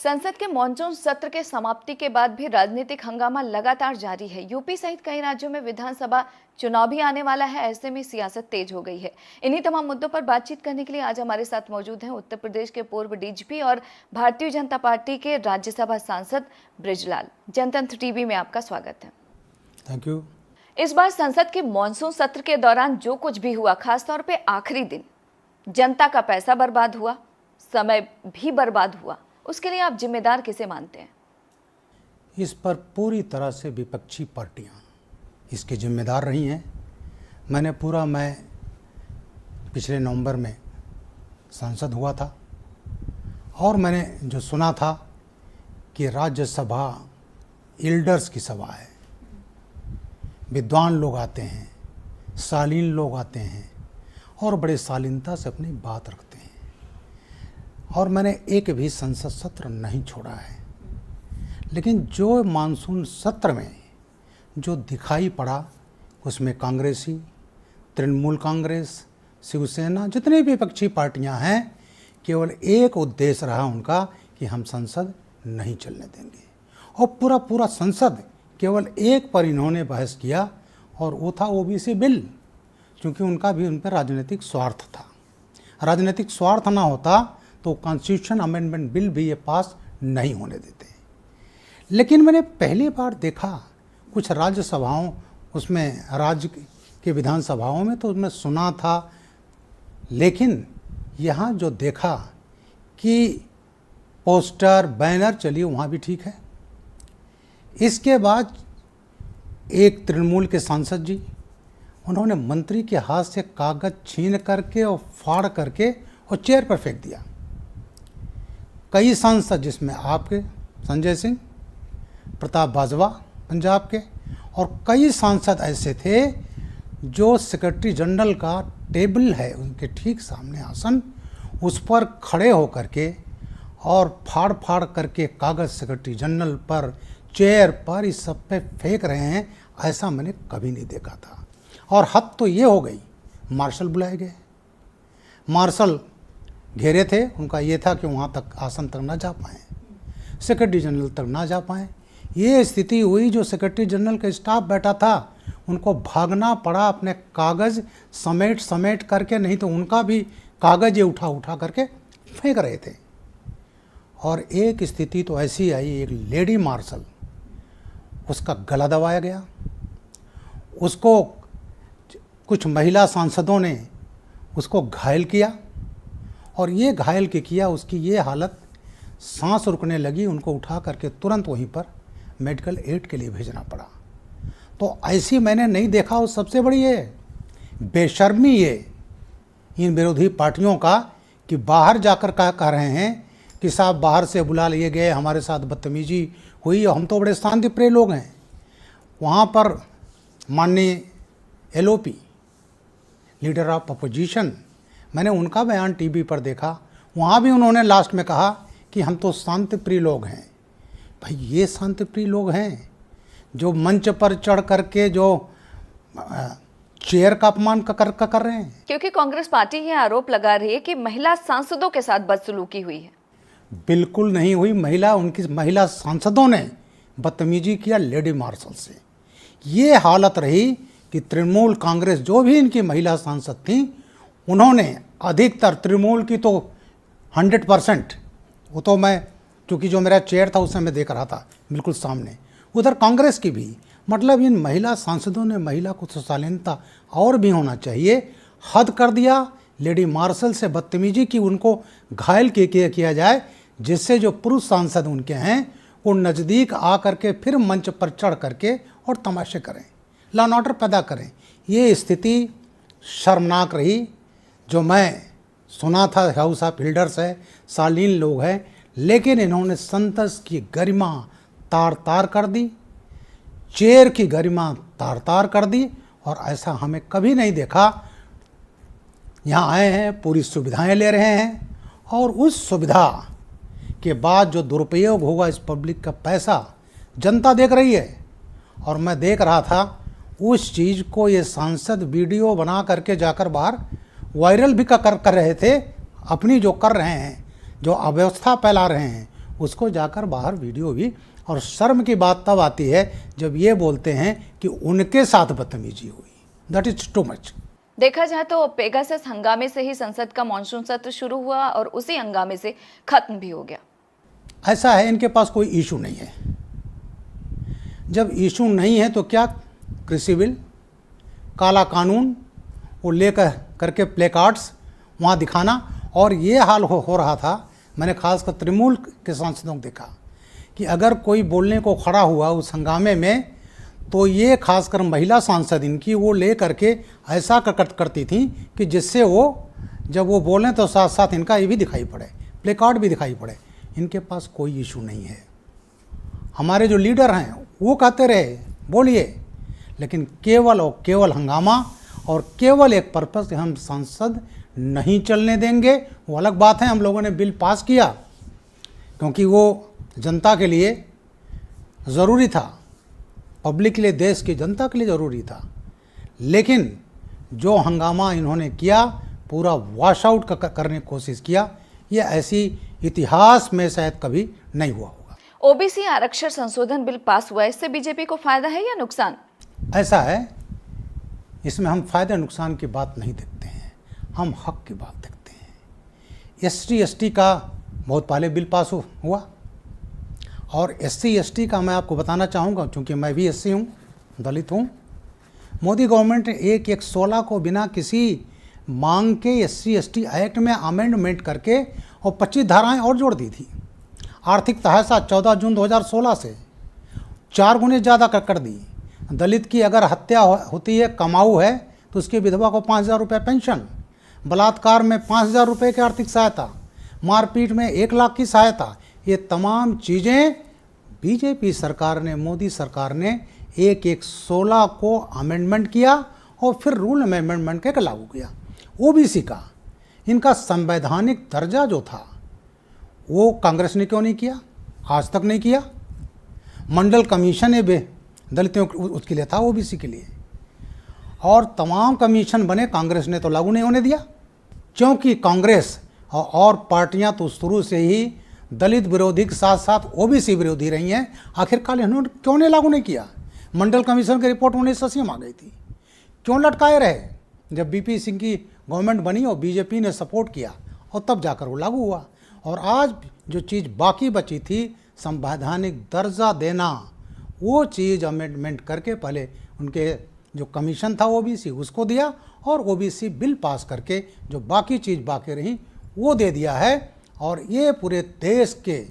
संसद के मॉनसून सत्र के समाप्ति के बाद भी राजनीतिक हंगामा लगातार जारी है। यूपी सहित कई राज्यों में विधानसभा चुनाव भी आने वाला है। ऐसे में सियासत तेज हो गई है। इन्हीं तमाम मुद्दों पर बातचीत करने के लिए आज हमारे साथ मौजूद हैं उत्तर प्रदेश के पूर्व डीजीपी और भारतीय जनता पार्टी के राज्यसभा सांसद बृजलाल। जनतंत्र टीवी में आपका स्वागत है। Thank you. इस बार संसद के मॉनसून सत्र के दौरान जो कुछ भी हुआ, खासतौर पर आखिरी दिन जनता का पैसा बर्बाद हुआ, समय भी बर्बाद हुआ, उसके लिए आप जिम्मेदार किसे मानते हैं? इस पर पूरी तरह से विपक्षी पार्टियां इसके जिम्मेदार रही हैं। मैं पिछले नवंबर में सांसद हुआ था और मैंने जो सुना था कि राज्यसभा एल्डर्स की सभा है, विद्वान लोग आते हैं, शालीन लोग आते हैं और बड़े शालीनता से अपनी बात रखते हैं, और मैंने एक भी संसद सत्र नहीं छोड़ा है। लेकिन जो मानसून सत्र में जो दिखाई पड़ा, उसमें कांग्रेसी, तृणमूल कांग्रेस, शिवसेना, जितनी भी विपक्षी पार्टियां हैं, केवल एक उद्देश्य रहा उनका कि हम संसद नहीं चलने देंगे। और पूरा संसद केवल एक पर इन्होंने बहस किया और वो था ओबीसी बिल, क्योंकि उनका भी उन पर राजनीतिक स्वार्थ था। राजनीतिक स्वार्थ ना होता तो कॉन्स्टिट्यूशन अमेंडमेंट बिल भी ये पास नहीं होने देते। लेकिन मैंने पहली बार देखा कुछ राज्यसभाओं, उसमें राज्य के विधानसभाओं में तो उसमें सुना था, लेकिन यहाँ जो देखा कि पोस्टर बैनर, चलिए वहाँ भी ठीक है। इसके बाद एक तृणमूल के सांसद जी, उन्होंने मंत्री के हाथ से कागज़ छीन करके और फाड़ करके और चेयर पर फेंक दिया। कई सांसद, जिसमें आपके संजय सिंह, प्रताप बाजवा पंजाब के, और कई सांसद ऐसे थे जो सेक्रेटरी जनरल का टेबल है उनके ठीक सामने आसन, उस पर खड़े होकर के और फाड़ करके कागज़ सेक्रेटरी जनरल पर, चेयर पर, इस सब पे फेंक रहे हैं। ऐसा मैंने कभी नहीं देखा था। और हद तो ये हो गई, मार्शल बुलाए गए। मार्शल घेरे थे, उनका ये था कि वहाँ तक, आसन तक ना जा पाएँ, सेक्रेटरी जनरल तक ना जा पाएँ। ये स्थिति हुई, जो सेक्रेटरी जनरल का स्टाफ बैठा था उनको भागना पड़ा अपने कागज़ समेट करके, नहीं तो उनका भी कागज़ ये उठा करके फेंक रहे थे। और एक स्थिति तो ऐसी आई, एक लेडी मार्शल, उसका गला दबाया गया, उसको कुछ महिला सांसदों ने उसको घायल किया, और ये घायल के किया, उसकी ये हालत, सांस रुकने लगी, उनको उठा करके तुरंत वहीं पर मेडिकल एड के लिए भेजना पड़ा। तो ऐसी मैंने नहीं देखा। और सबसे बड़ी ये बेशर्मी ये इन विरोधी पार्टियों का कि बाहर जाकर कह रहे हैं कि साहब बाहर से बुला लिए गए, हमारे साथ बदतमीजी हुई, और हम तो बड़े शांति प्रिय लोग हैं। वहाँ पर माननीय एलओपी, लीडर ऑफ अपोजिशन, मैंने उनका बयान टीवी पर देखा, वहाँ भी उन्होंने लास्ट में कहा कि हम तो शांति प्रिय लोग हैं। भाई, ये शांति प्रिय लोग हैं जो मंच पर चढ़ करके जो चेयर का अपमान कर रहे हैं? क्योंकि कांग्रेस पार्टी ये आरोप लगा रही है कि महिला सांसदों के साथ बदसलूकी हुई है। बिल्कुल नहीं हुई। उनकी महिला सांसदों ने बदतमीजी किया लेडी मार्शल से। ये हालत रही कि तृणमूल कांग्रेस, जो भी इनकी महिला सांसद थी, उन्होंने अधिकतर, तृणमूल की तो 100%, वो तो मैं, क्योंकि जो मेरा चेयर था उससे मैं देख रहा था बिल्कुल सामने, उधर कांग्रेस की भी, मतलब इन महिला सांसदों ने, महिला को शालीनता और भी होना चाहिए, हद कर दिया। लेडी मार्शल से बदतमीजी की, उनको घायल किया जाए, जिससे जो पुरुष सांसद उनके हैं वो नज़दीक आ करके फिर मंच पर चढ़ करके और तमाशे करें, लॉ एंड ऑर्डर पैदा करें। ये स्थिति शर्मनाक रही। जो मैं सुना था, हाउस ऑफ एल्डर्स है, शालीन लोग हैं, लेकिन इन्होंने संसद की गरिमा तार कर दी, चेयर की गरिमा तार कर दी, और ऐसा हमें कभी नहीं देखा। यहाँ आए हैं, पूरी सुविधाएं ले रहे हैं, और उस सुविधा के बाद जो दुरुपयोग होगा इस पब्लिक का पैसा, जनता देख रही है। और मैं देख रहा था उस चीज़ को, ये सांसद वीडियो बना करके जाकर बाहर वायरल भी कर रहे थे। अपनी जो कर रहे हैं, जो अव्यवस्था फैला रहे हैं, उसको जाकर बाहर वीडियो भी, और शर्म की बात तब आती है जब ये बोलते हैं कि उनके साथ बदतमीजी हुई। That is too much. देखा जाए तो पेगासस हंगामे से ही संसद का मॉनसून सत्र शुरू हुआ और उसी हंगामे से खत्म भी हो गया। ऐसा है, इनके पास कोई इशू नहीं है। जब इशू नहीं है तो क्या कृषि बिल, काला कानून वो लेकर करके प्ले कार्ड्स वहाँ दिखाना, और ये हाल हो रहा था। मैंने खासकर तृणमूल के सांसदों को देखा कि अगर कोई बोलने को खड़ा हुआ उस हंगामे में, तो ये खासकर महिला सांसद इनकी वो ले करके ऐसा करती थी कि जिससे वो जब वो बोलें तो साथ साथ इनका ये भी दिखाई पड़े, प्ले कार्ड भी दिखाई पड़े। इनके पास कोई इशू नहीं है। हमारे जो लीडर हैं वो कहते रहे बोलिए, लेकिन केवल और केवल हंगामा और केवल एक पर्पस कि हम संसद नहीं चलने देंगे। वो अलग बात है, हम लोगों ने बिल पास किया क्योंकि वो जनता के लिए ज़रूरी था, पब्लिक के लिए, देश की जनता के लिए ज़रूरी था। लेकिन जो हंगामा इन्होंने किया, पूरा वॉश आउट करने की कोशिश किया, ये ऐसी इतिहास में शायद कभी नहीं हुआ होगा। ओबीसी आरक्षण संशोधन बिल पास हुआ, इससे बीजेपी को फायदा है या नुकसान? ऐसा है, इसमें हम फायदे नुकसान की बात नहीं देखते हैं, हम हक की बात देखते हैं। SC/ST का बहुत पहले बिल पास हुआ, और SC/ST का मैं आपको बताना चाहूँगा, क्योंकि मैं भी SC हूँ, दलित हूँ। मोदी गवर्नमेंट ने 1/16 को बिना किसी मांग के SC/ST एक्ट में अमेंडमेंट करके और 25 धाराएं और जोड़ दी थी। आर्थिक सहायता 14 जून 2016 से 4 गुने ज़्यादा कर दी। दलित की अगर हत्या होती है, कमाऊ है, तो उसकी विधवा को 5,000 रुपये पेंशन, बलात्कार में 5,000 रुपये की आर्थिक सहायता, मारपीट में 1 लाख की सहायता। ये तमाम चीज़ें बीजेपी सरकार ने, मोदी सरकार ने 1/16 को अमेंडमेंट किया और फिर रूल अमेंडमेंट के लागू किया। ओबीसी का इनका संवैधानिक दर्जा जो था वो कांग्रेस ने क्यों नहीं किया, आज तक नहीं किया। मंडल कमीशन ने दलितों उसके लिए था, ओबीसी के लिए, और तमाम कमीशन बने, कांग्रेस ने तो लागू नहीं होने दिया, क्योंकि कांग्रेस और पार्टियां तो शुरू से ही दलित विरोधी के साथ साथ ओबीसी विरोधी रही हैं। आखिरकार इन्होंने क्यों नहीं लागू नहीं किया? मंडल कमीशन की रिपोर्ट 1980 में आ गई थी, क्यों लटकाए रहे? जब बीपी सिंह की गवर्नमेंट बनी और बीजेपी ने सपोर्ट किया और तब जाकर वो लागू हुआ। और आज जो चीज़ बाकी बची थी, संवैधानिक दर्जा देना, वो चीज़ अमेंडमेंट करके पहले उनके जो कमीशन था ओबीसी उसको दिया, और ओबीसी बिल पास करके जो बाकी चीज़ बाकी रही वो दे दिया है। और ये पूरे देश के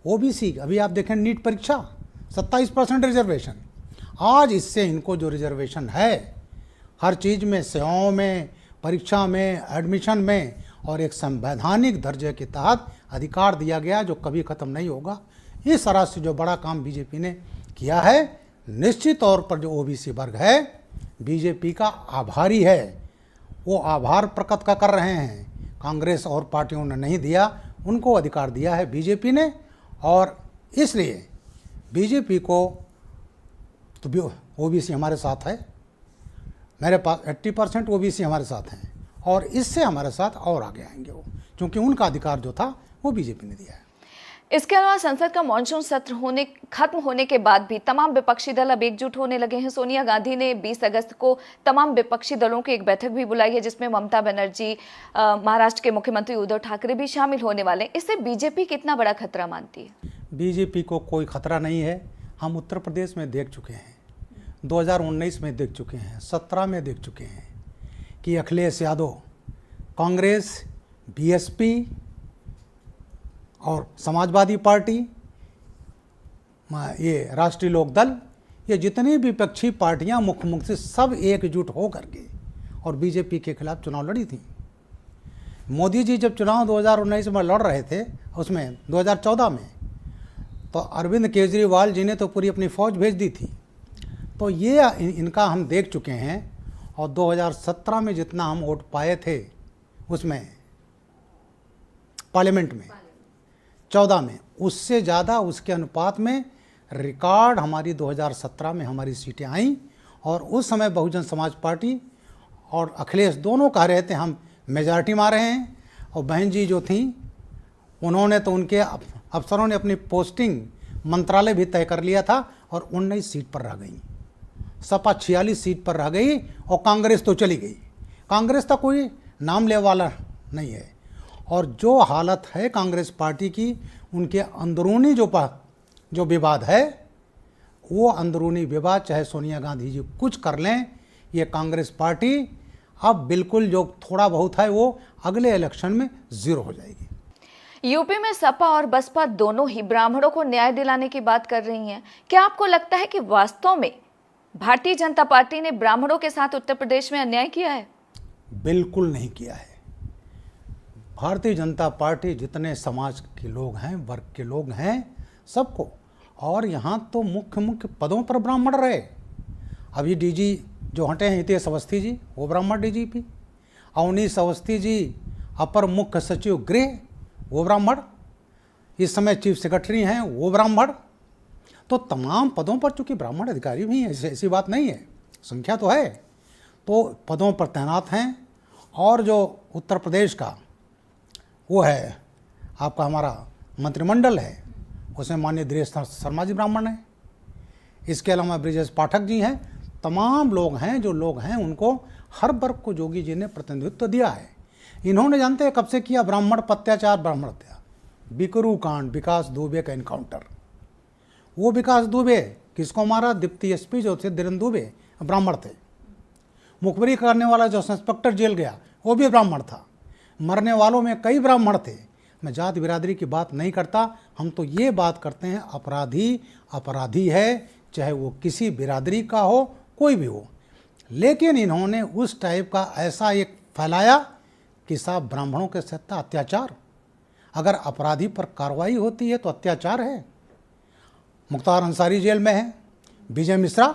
ओबीसी, अभी आप देखें नीट परीक्षा 27% रिजर्वेशन, आज इससे इनको जो रिजर्वेशन है हर चीज़ में, सेवाओं में, परीक्षा में, एडमिशन में, और एक संवैधानिक दर्जे के तहत अधिकार दिया गया जो कभी ख़त्म नहीं होगा। इस तरह से जो बड़ा काम बीजेपी ने किया है, निश्चित तौर पर जो ओबीसी वर्ग है बीजेपी का आभारी है, वो आभार प्रकट कर रहे हैं। कांग्रेस और पार्टियों ने नहीं दिया, उनको अधिकार दिया है बीजेपी ने, और इसलिए बीजेपी को तो ओबीसी हमारे साथ है, मेरे पास 80% ओबीसी हमारे साथ हैं, और इससे हमारे साथ और आगे आएंगे वो, क्योंकि उनका अधिकार जो था वो बीजेपी ने दिया है। इसके अलावा संसद का मॉनसून सत्र खत्म होने के बाद भी तमाम विपक्षी दल अब एकजुट होने लगे हैं। सोनिया गांधी ने 20 अगस्त को तमाम विपक्षी दलों की एक बैठक भी बुलाई है, जिसमें ममता बनर्जी, महाराष्ट्र के मुख्यमंत्री उद्धव ठाकरे भी शामिल होने वाले हैं। इससे बीजेपी कितना बड़ा खतरा मानती है? बीजेपी को कोई खतरा नहीं है। हम उत्तर प्रदेश में देख चुके हैं, 2019 में देख चुके हैं, 17 में देख चुके हैं कि अखिलेश यादव, कांग्रेस, बीएसपी और समाजवादी पार्टी, ये राष्ट्रीय लोकदल, ये जितनी भी विपक्षी पार्टियां मुख्य से सब एकजुट हो करके और बीजेपी के खिलाफ चुनाव लड़ी थी। मोदी जी जब चुनाव 2019 में लड़ रहे थे, उसमें 2014 में, तो अरविंद केजरीवाल जी ने तो पूरी अपनी फौज भेज दी थी। तो ये इनका हम देख चुके हैं, और 2017 में जितना हम वोट पाए थे उसमें पार्लियामेंट में, 14 में, उससे ज़्यादा, उसके अनुपात में रिकॉर्ड हमारी 2017 में हमारी सीटें आईं। और उस समय बहुजन समाज पार्टी और अखिलेश दोनों कह रहे थे हम मेजॉरिटी में आ रहे हैं, और बहन जी जो थी उन्होंने तो उनके अफसरों ने अपनी पोस्टिंग मंत्रालय भी तय कर लिया था और 19 सीट पर रह गई। सपा 46 सीट पर रह गई और कांग्रेस तो चली गई। कांग्रेस का कोई नाम ले वाला नहीं है। और जो हालत है कांग्रेस पार्टी की, उनके अंदरूनी जो विवाद है, वो अंदरूनी विवाद चाहे सोनिया गांधी जी कुछ कर लें, ये कांग्रेस पार्टी अब बिल्कुल जो थोड़ा बहुत है वो अगले इलेक्शन में जीरो हो जाएगी। यूपी में सपा और बसपा दोनों ही ब्राह्मणों को न्याय दिलाने की बात कर रही हैं। क्या आपको लगता है कि वास्तव में भारतीय जनता पार्टी ने ब्राह्मणों के साथ उत्तर प्रदेश में अन्याय किया है? बिल्कुल नहीं किया है। भारतीय जनता पार्टी जितने समाज के लोग हैं, वर्ग के लोग हैं, सबको, और यहाँ तो मुख्य पदों पर ब्राह्मण रहे। अभी डीजी जो हटे हैं हितेश अवस्थी जी, वो ब्राह्मण डीजीपी। अवनीश अवस्थी जी अपर मुख्य सचिव गृह, वो ब्राह्मण। इस समय चीफ सेक्रेटरी हैं, वो ब्राह्मण। तो तमाम पदों पर चूंकि ब्राह्मण अधिकारी भी हैं, ऐसी बात नहीं है, संख्या तो है, तो पदों पर तैनात हैं। और जो उत्तर प्रदेश का वो है आपका हमारा मंत्रिमंडल है, उसमें माननीय दिनेश शर्मा जी ब्राह्मण हैं। इसके अलावा ब्रिजेश पाठक जी हैं। तमाम लोग हैं, जो लोग हैं उनको हर वर्ग को जोगी जी ने प्रतिनिधित्व दिया है। इन्होंने जानते हैं कब से किया ब्राह्मण अत्याचार, ब्राह्मण हत्या, बिकरू कांड, विकास दुबे का इनकाउंटर। वो विकास दुबे किसको मारा? डिप्टी एसपी जो थे धीरेन्द्र दुबे, ब्राह्मण थे। मुखबिरी करने वाला जो इंस्पेक्टर जेल गया, वो भी ब्राह्मण था। मरने वालों में कई ब्राह्मण थे। मैं जात बिरादरी की बात नहीं करता, हम तो ये बात करते हैं अपराधी अपराधी है, चाहे वो किसी बिरादरी का हो, कोई भी हो। लेकिन इन्होंने उस टाइप का ऐसा एक फैलाया कि साहब ब्राह्मणों के साथ अत्याचार, अगर अपराधी पर कार्रवाई होती है तो अत्याचार है। मुख्तार अंसारी जेल में है, विजय मिश्रा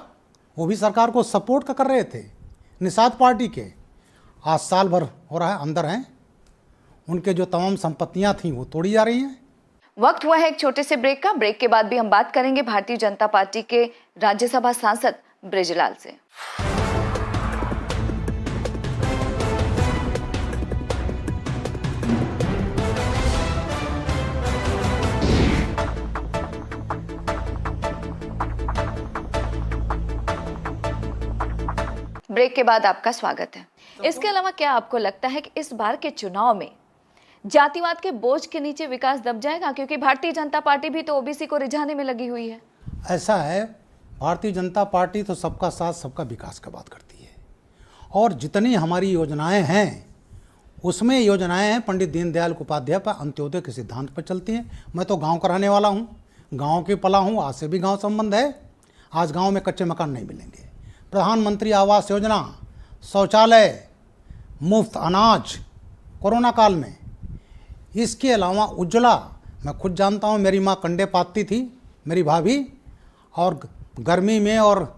वो भी सरकार को सपोर्ट कर रहे थे, निषाद पार्टी के, आज साल भर हो रहा है अंदर हैं। उनके जो तमाम संपत्तियां थीं वो तोड़ी जा रही हैं। वक्त हुआ है एक छोटे से ब्रेक का। ब्रेक के बाद भी हम बात करेंगे भारतीय जनता पार्टी के राज्यसभा सांसद ब्रिजलाल से। ब्रेक के बाद आपका स्वागत है। इसके अलावा क्या आपको लगता है कि इस बार के चुनाव में जातिवाद के बोझ के नीचे विकास दब जाएगा? क्योंकि भारतीय जनता पार्टी भी तो ओबीसी को रिझाने में लगी हुई है। ऐसा है, भारतीय जनता पार्टी तो सबका साथ सबका विकास की बात करती है, और जितनी हमारी योजनाएं हैं उसमें योजनाएं हैं पंडित दीनदयाल उपाध्याय पर अंत्योदय के सिद्धांत पर चलती हैं। मैं तो गांव का रहने वाला हूँ, गांव के पला हूँ, आज से भी गांव संबंध है। आज गांव में कच्चे मकान नहीं मिलेंगे। प्रधानमंत्री आवास योजना, शौचालय, मुफ्त अनाज कोरोना काल में। इसके अलावा उज्ज्वला, मैं खुद जानता हूँ, मेरी माँ कंडे पातती थी, मेरी भाभी, और गर्मी में और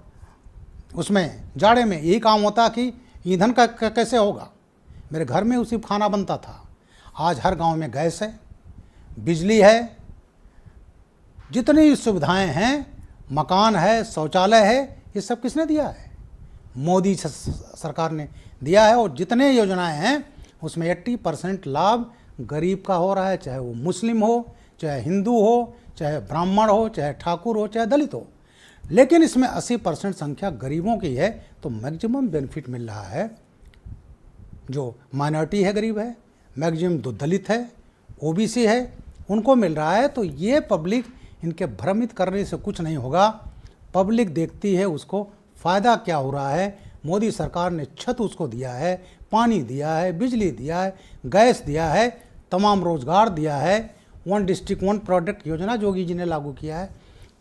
उसमें जाड़े में यही काम होता कि ईंधन का कैसे होगा, मेरे घर में उसी खाना बनता था। आज हर गांव में गैस है, बिजली है, जितनी सुविधाएं हैं, मकान है, शौचालय है, ये सब किसने दिया है? मोदी सरकार ने दिया है। और जितने योजनाएं हैं उसमें 80% लाभ गरीब का हो रहा है, चाहे वो मुस्लिम हो, चाहे हिंदू हो, चाहे ब्राह्मण हो, चाहे ठाकुर हो, चाहे दलित हो। लेकिन इसमें 80% संख्या गरीबों की है। तो मैक्सिमम बेनिफिट मिल रहा है जो माइनॉरिटी है, गरीब है, मैक्सिमम जो दलित है, ओबीसी है, उनको मिल रहा है। तो ये पब्लिक, इनके भ्रमित करने से कुछ नहीं होगा। पब्लिक देखती है उसको फ़ायदा क्या हो रहा है। मोदी सरकार ने छत उसको दिया है, पानी दिया है, बिजली दिया है, गैस दिया है, तमाम रोज़गार दिया है। 1 डिस्ट्रिक्ट 1 प्रोडक्ट योजना जोगी जी ने लागू किया है,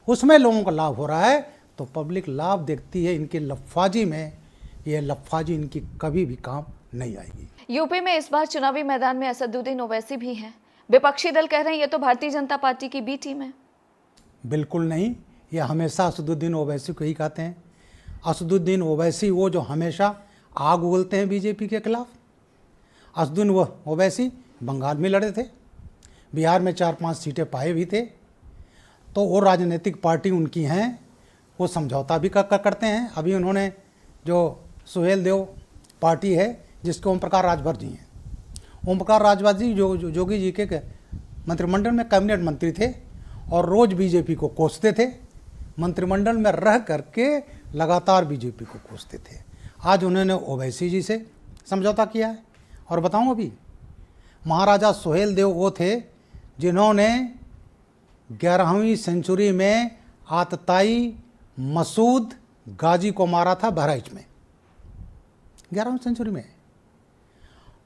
उसमें लोगों का लाभ हो रहा है। तो पब्लिक लाभ देखती है। इनकी लफाजी में, ये लफाजी इनकी कभी भी काम नहीं आएगी। यूपी में इस बार चुनावी मैदान में असदुद्दीन ओवैसी भी हैं। विपक्षी दल कह रहे हैं ये तो भारतीय जनता पार्टी की बी टीम है। बिल्कुल नहीं, ये हमेशा असदुद्दीन ओवैसी को ही कहते हैं। असदुद्दीन ओवैसी वो जो हमेशा आग उगलते हैं बीजेपी के खिलाफ। असदुद्दीन ओवैसी बंगाल में लड़े थे, बिहार में 4-5 सीटें पाए भी थे। तो वो राजनीतिक पार्टी उनकी हैं, वो समझौता भी करते हैं। अभी उन्होंने जो सुहेल देव पार्टी है जिसके ओम प्रकाश राजभर जी हैं, ओम प्रकाश राजभर जी जो जोगी जी के मंत्रिमंडल में कैबिनेट मंत्री थे और रोज़ बीजेपी को कोसते थे, मंत्रिमंडल में रह करके लगातार बीजेपी को कोसते थे। आज उन्होंने ओवैसी जी से समझौता किया है। और बताऊं, अभी महाराजा सुहेल देव वो थे जिन्होंने 11वीं सेंचुरी में आतताई मसूद गाजी को मारा था बहराइच में, 11वीं सेंचुरी में।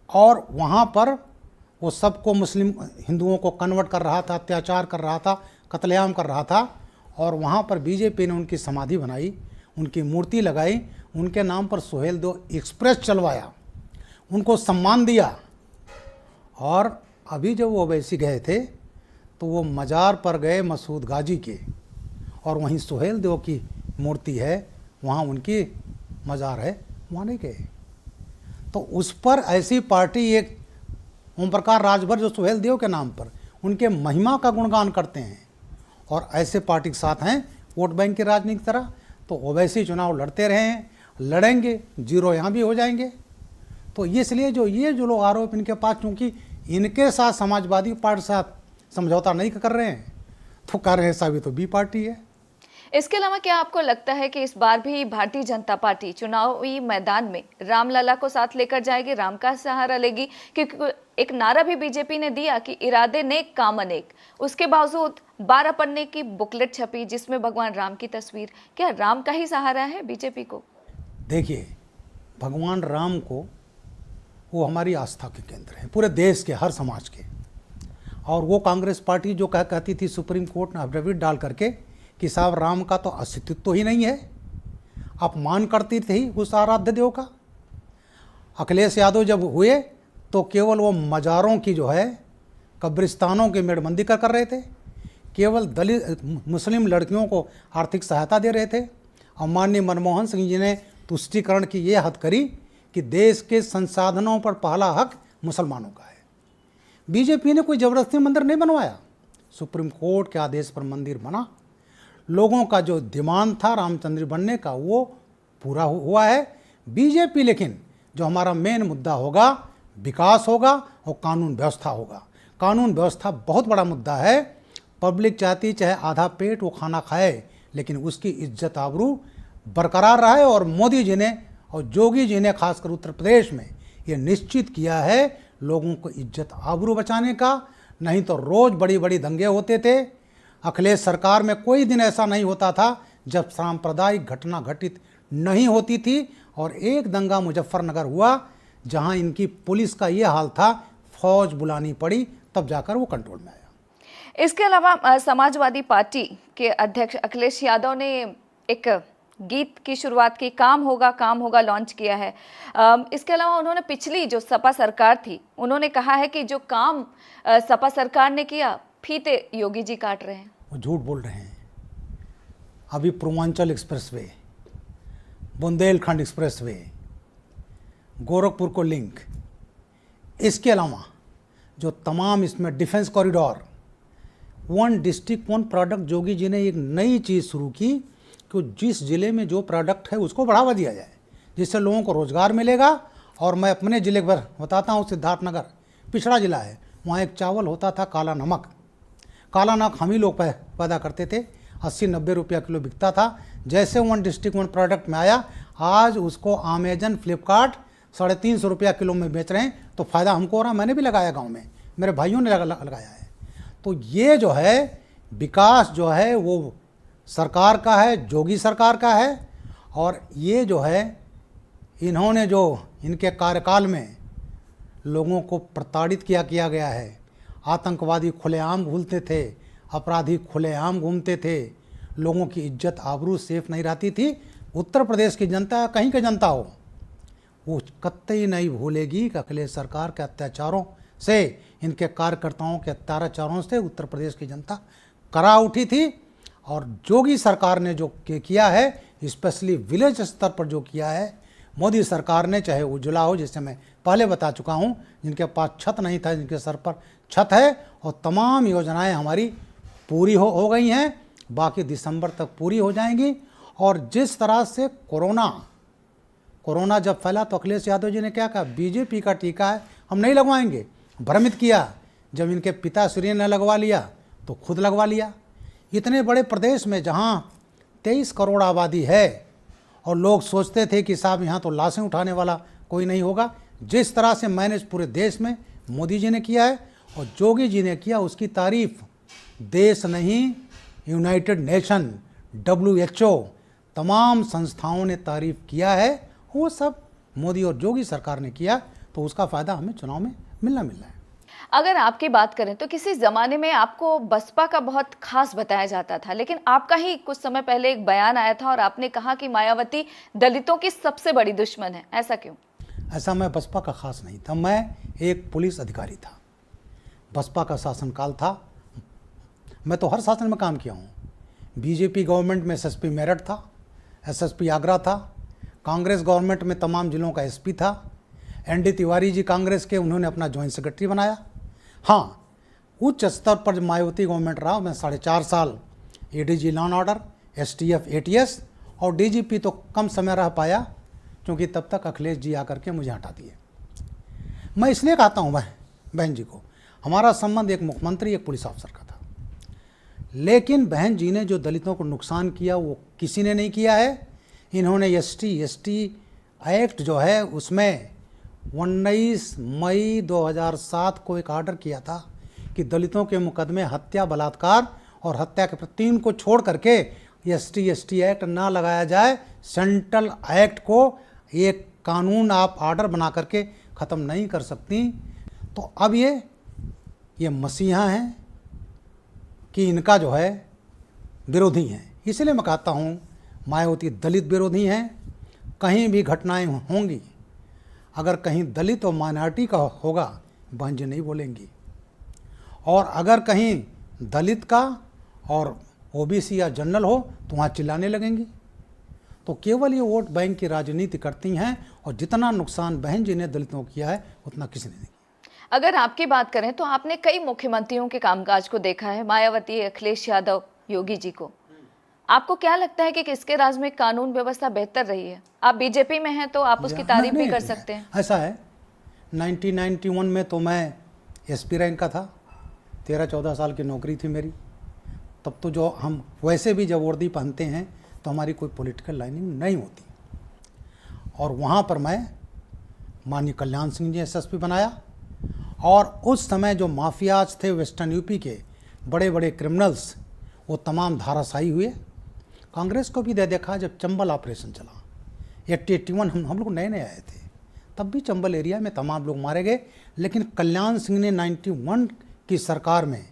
और वहाँ पर वो सबको मुस्लिम हिंदुओं को कन्वर्ट कर रहा था, अत्याचार कर रहा था, कत्लेआम कर रहा था। और वहाँ पर बीजेपी ने उनकी समाधि बनाई, उनकी मूर्ति लगाई, उनके नाम पर सुहेल देव एक्सप्रेस चलवाया, उनको सम्मान दिया। और अभी जब वो ओवैसी गए थे तो वो मज़ार पर गए मसूद गाजी के, और वहीं सुहेल देव की मूर्ति है, वहाँ उनकी मज़ार है, वहाँ नहीं गए। तो उस पर ऐसी पार्टी, एक ओम प्रकाश राजभर जो सुहेल देव के नाम पर उनके महिमा का गुणगान करते हैं, और ऐसे पार्टी के साथ हैं वोट बैंक की राजनीति की तरह। तो ओवैसी चुनाव लड़ते रहे हैं, लड़ेंगे, जीरो यहाँ भी हो जाएंगे। तो इसलिए ये जो लोग आरोप इनके पास, क्योंकि इनके साथ समाजवादी पार्टी के साथ समझौता नहीं कर रहे हैं, तो कर रहे हैं साहब, तो बी पार्टी है। इसके अलावा क्या आपको लगता है कि इस बार भी भारतीय जनता पार्टी चुनावी मैदान में रामलला को साथ लेकर जाएगी, राम का सहारा लेगी? क्योंकि एक नारा भी बीजेपी ने दिया कि इरादे नेक काम अनेक, उसके बावजूद 12 पन्ने की बुकलेट छपी जिसमें भगवान राम की तस्वीर। क्या राम का ही सहारा है बीजेपी को? देखिए, भगवान राम को, वो हमारी आस्था के केंद्र हैं, पूरे देश के, हर समाज के। और वो कांग्रेस पार्टी जो कहती थी सुप्रीम कोर्ट ने एफिडेविट डाल करके कि साहब राम का तो अस्तित्व ही नहीं है, अपमान करती थी उस आराध्य देव का। अखिलेश यादव जब हुए तो केवल वो मज़ारों की जो है, कब्रिस्तानों की मेड़बंदी कर रहे थे, केवल दलित मुस्लिम लड़कियों को आर्थिक सहायता दे रहे थे। और माननीय मनमोहन सिंह जी ने तुष्टीकरण की ये हद करी कि देश के संसाधनों पर पहला हक मुसलमानों का है। बीजेपी ने कोई ज़बरदस्ती मंदिर नहीं बनवाया, सुप्रीम कोर्ट के आदेश पर मंदिर बना। लोगों का जो डिमांड था रामचंद्र बनने का, वो पूरा हुआ है। बीजेपी, लेकिन जो हमारा मेन मुद्दा होगा, विकास होगा और कानून व्यवस्था होगा। कानून व्यवस्था बहुत बड़ा मुद्दा है। पब्लिक चाहती चाहे आधा पेट वो खाना खाए, लेकिन उसकी इज्जत आबरू बरकरार रहे। और मोदी जी ने और योगी जी ने खासकर उत्तर प्रदेश में ये निश्चित किया है लोगों को इज्जत आबरू बचाने का। नहीं तो रोज़ बड़ी बड़ी दंगे होते थे। अखिलेश सरकार में कोई दिन ऐसा नहीं होता था जब सांप्रदायिक घटना घटित नहीं होती थी। और एक दंगा मुजफ्फरनगर हुआ जहां इनकी पुलिस का ये हाल था, फौज बुलानी पड़ी, तब जाकर वो कंट्रोल में आया। इसके अलावा समाजवादी पार्टी के अध्यक्ष अखिलेश यादव ने एक गीत की शुरुआत की, काम होगा लॉन्च किया है। इसके अलावा उन्होंने पिछली जो सपा सरकार थी, उन्होंने कहा है कि जो काम सपा सरकार ने किया, फीते योगी जी काट रहे हैं। वो झूठ बोल रहे हैं। अभी पूर्वांचल एक्सप्रेसवे, बुंदेलखंड एक्सप्रेसवे, गोरखपुर को लिंक, इसके अलावा जो तमाम इसमें defence corridor, one district one product, Yogi ji ने एक नई चीज़ शुरू की कि जिस ज़िले में जो प्रोडक्ट है उसको बढ़ावा दिया जाए, जिससे लोगों को रोज़गार मिलेगा। और मैं अपने ज़िले पर बताता हूँ, सिद्धार्थनगर पिछड़ा ज़िला है, वहाँ एक चावल होता था काला नमक। काला नमक हम ही लोग पैदा करते थे, 80-90 रुपया किलो बिकता था। जैसे वन डिस्ट्रिक्ट वन प्रोडक्ट में आया, आज उसको अमेजन, फ्लिपकार्ट 350 रुपया किलो में बेच रहे हैं। तो फ़ायदा हमको हो रहा, मैंने भी लगाया गांव में, मेरे भाइयों ने लगाया है। तो ये जो है विकास जो है वो सरकार का है, योगी सरकार का है। और ये जो है इन्होंने जो इनके कार्यकाल में लोगों को प्रताड़ित किया गया है। आतंकवादी खुलेआम घूमते थे, अपराधी खुलेआम घूमते थे, लोगों की इज्जत आबरू सेफ नहीं रहती थी। उत्तर प्रदेश की जनता, कहीं की जनता हो, वो कतई नहीं भूलेगी कि अखिलेश सरकार के अत्याचारों से, इनके कार्यकर्ताओं के अत्याचारों से उत्तर प्रदेश की जनता करा उठी थी। और योगी सरकार ने जो किया है, स्पेशली विलेज स्तर पर जो किया है मोदी सरकार ने, चाहे उज्ज्वला हो, जैसे मैं पहले बता चुका हूँ, जिनके पास छत नहीं था, जिनके सर पर छत है, और तमाम योजनाएं हमारी पूरी हो गई हैं, बाकी दिसंबर तक पूरी हो जाएंगी। और जिस तरह से कोरोना जब फैला तो अखिलेश यादव जी ने क्या कहा, बीजेपी का टीका है, हम नहीं लगवाएंगे, भ्रमित किया। जब इनके पिताश्री ने लगवा लिया तो खुद लगवा लिया। इतने बड़े प्रदेश में जहाँ 23 करोड़ आबादी है और लोग सोचते थे कि साहब यहाँ तो लाशें उठाने वाला कोई नहीं होगा, जिस तरह से मैनेज पूरे देश में मोदी जी ने किया है और योगी जी ने किया, उसकी तारीफ देश नहीं, यूनाइटेड नेशन, WHO, तमाम संस्थाओं ने तारीफ किया है। वो सब मोदी और योगी सरकार ने किया, तो उसका फ़ायदा हमें चुनाव में मिलना है। अगर आपकी बात करें तो किसी ज़माने में आपको बसपा का बहुत खास बताया जाता था, लेकिन आपका ही कुछ समय पहले एक बयान आया था और आपने कहा कि मायावती दलितों की सबसे बड़ी दुश्मन है। ऐसा क्यों? ऐसा मैं बसपा का खास नहीं था, मैं एक पुलिस अधिकारी था। बसपा का शासनकाल था, मैं तो हर शासन में काम किया हूँ। बीजेपी गवर्नमेंट में SSP मेरठ था, SSP आगरा था, कांग्रेस गवर्नमेंट में तमाम जिलों का SP था। ND तिवारी जी कांग्रेस के, उन्होंने अपना जॉइंट सेक्रेटरी बनाया। हाँ, उच्च स्तर पर जब मायावती गवर्नमेंट रहा, मैं 4.5 साल ADG law and order, STF ATS और DGP तो कम समय रह पाया, क्योंकि तब तक अखिलेश जी आकर के मुझे हटा दिए। मैं इसलिए कहता हूँ बहन जी को, हमारा संबंध एक मुख्यमंत्री एक पुलिस अफसर का था, लेकिन बहन जी ने जो दलितों को नुकसान किया वो किसी ने नहीं किया है। इन्होंने ST एक्ट जो है उसमें 19 मई 2007 को एक ऑर्डर किया था कि दलितों के मुकदमे हत्या, बलात्कार और हत्या के 3 को छोड़ करके ST एक्ट ना लगाया जाए। सेंट्रल एक्ट को एक कानून आप ऑर्डर बना करके ख़त्म नहीं कर सकती। तो अब ये मसीहा हैं कि इनका जो है विरोधी हैं। इसलिए मैं कहता हूँ मायावती दलित विरोधी हैं। कहीं भी घटनाएं होंगी, अगर कहीं दलित और माइनॉरिटी का होगा, बहन जी नहीं बोलेंगी, और अगर कहीं दलित का और OBC या जनरल हो तो वहाँ चिल्लाने लगेंगी। तो केवल ये वोट बैंक की राजनीति करती हैं, और जितना नुकसान बहन जी ने दलितों को किया है उतना किसी ने नहीं। अगर आपकी बात करें तो आपने कई मुख्यमंत्रियों के कामकाज को देखा है, मायावती, अखिलेश यादव, योगी जी को। आपको क्या लगता है कि किसके राज में कानून व्यवस्था बेहतर रही है? आप बीजेपी में हैं तो आप उसकी तारीफ भी कर सकते हैं। ऐसा है, 1991 में तो मैं SP रैंक का था, 13-14 साल की नौकरी थी मेरी। तब तो जो हम वैसे भी जब वर्दी पहनते हैं तो हमारी कोई पॉलिटिकल लाइनिंग नहीं होती, और वहाँ पर मैं माननीय कल्याण सिंह जी SSP बनाया। और उस समय जो माफियाज थे वेस्टर्न यूपी के, बड़े बड़े क्रिमिनल्स, वो तमाम धाराशायी हुए। कांग्रेस को भी दे देखा जब चंबल ऑपरेशन चला, 81 हम लोग नए आए थे, तब भी चंबल एरिया में तमाम लोग मारे गए। लेकिन कल्याण सिंह ने 91 की सरकार में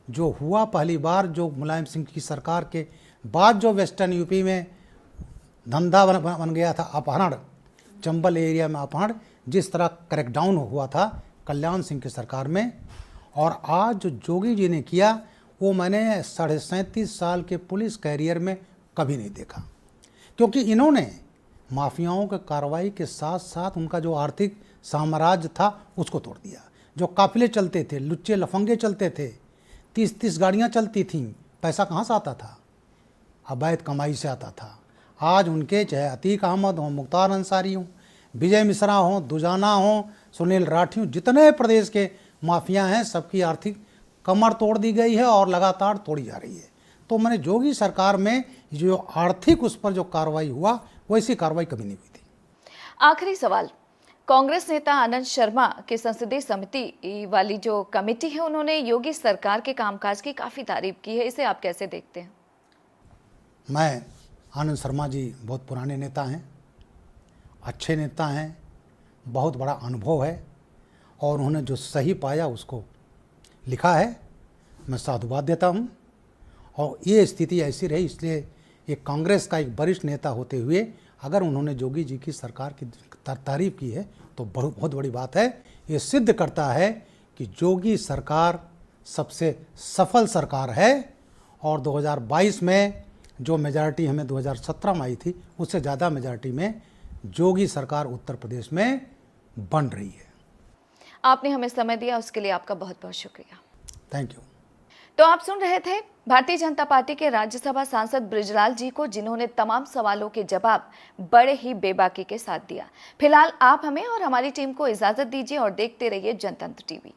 जो हुआ, पहली बार जो मुलायम सिंह की सरकार के बाद जो वेस्टर्न यूपी में धंधा बन गया था अपहरण, चंबल एरिया में अपहरण, जिस तरह क्रैकडाउन हुआ था कल्याण सिंह की सरकार में, और आज जो जोगी जी ने किया वो मैंने 37.5 साल के पुलिस कैरियर में कभी नहीं देखा। क्योंकि इन्होंने माफियाओं के कार्रवाई के साथ साथ उनका जो आर्थिक साम्राज्य था उसको तोड़ दिया। जो काफिले चलते थे, लुच्चे लफंगे चलते थे, 30-30 गाड़ियाँ चलती थीं, पैसा कहाँ से आता था? अवैध कमाई से आता था। आज उनके चाहे अतीक अहमद हों, मुख्तार अंसारी हों, विजय मिश्रा हों, दुजाना हों, सुनील राठी हों, जितने प्रदेश के माफिया हैं, सबकी आर्थिक कमर तोड़ दी गई है और लगातार तोड़ी जा रही है। तो मैंने जोगी सरकार में जो आर्थिक उस पर जो कार्रवाई हुआ, वैसी कार्रवाई कभी नहीं हुई थी। आखिरी सवाल, कांग्रेस नेता आनंद शर्मा की संसदीय समिति वाली जो कमेटी है, उन्होंने योगी सरकार के कामकाज की काफ़ी तारीफ की है, इसे आप कैसे देखते हैं? मैं आनंद शर्मा जी बहुत पुराने नेता हैं, अच्छे नेता हैं, बहुत बड़ा अनुभव है, और उन्होंने जो सही पाया उसको लिखा है, मैं साधुवाद देता हूँ। और ये स्थिति ऐसी रही, इसलिए एक कांग्रेस का एक वरिष्ठ नेता होते हुए अगर उन्होंने जोगी जी की सरकार की तारीफ की है तो बहुत बड़ी बात है। ये सिद्ध करता है कि जोगी सरकार सबसे सफल सरकार है, और 2022 में जो मेजॉरिटी हमें 2017 में आई थी, उससे ज़्यादा मेजॉरिटी में जोगी सरकार उत्तर प्रदेश में बन रही है। आपने हमें समय दिया, उसके लिए आपका बहुत बहुत शुक्रिया। Thank you. तो आप सुन रहे थे भारतीय जनता पार्टी के राज्यसभा सांसद बृजलाल जी को, जिन्होंने तमाम सवालों के जवाब बड़े ही बेबाकी के साथ दिया। फिलहाल आप हमें और हमारी टीम को इजाजत दीजिए और देखते रहिए जनतंत्र टीवी।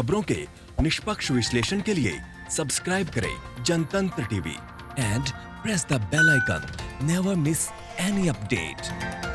खबरों के निष्पक्ष विश्लेषण के लिए सब्सक्राइब करें Jantantra TV and press the bell icon. Never miss any update.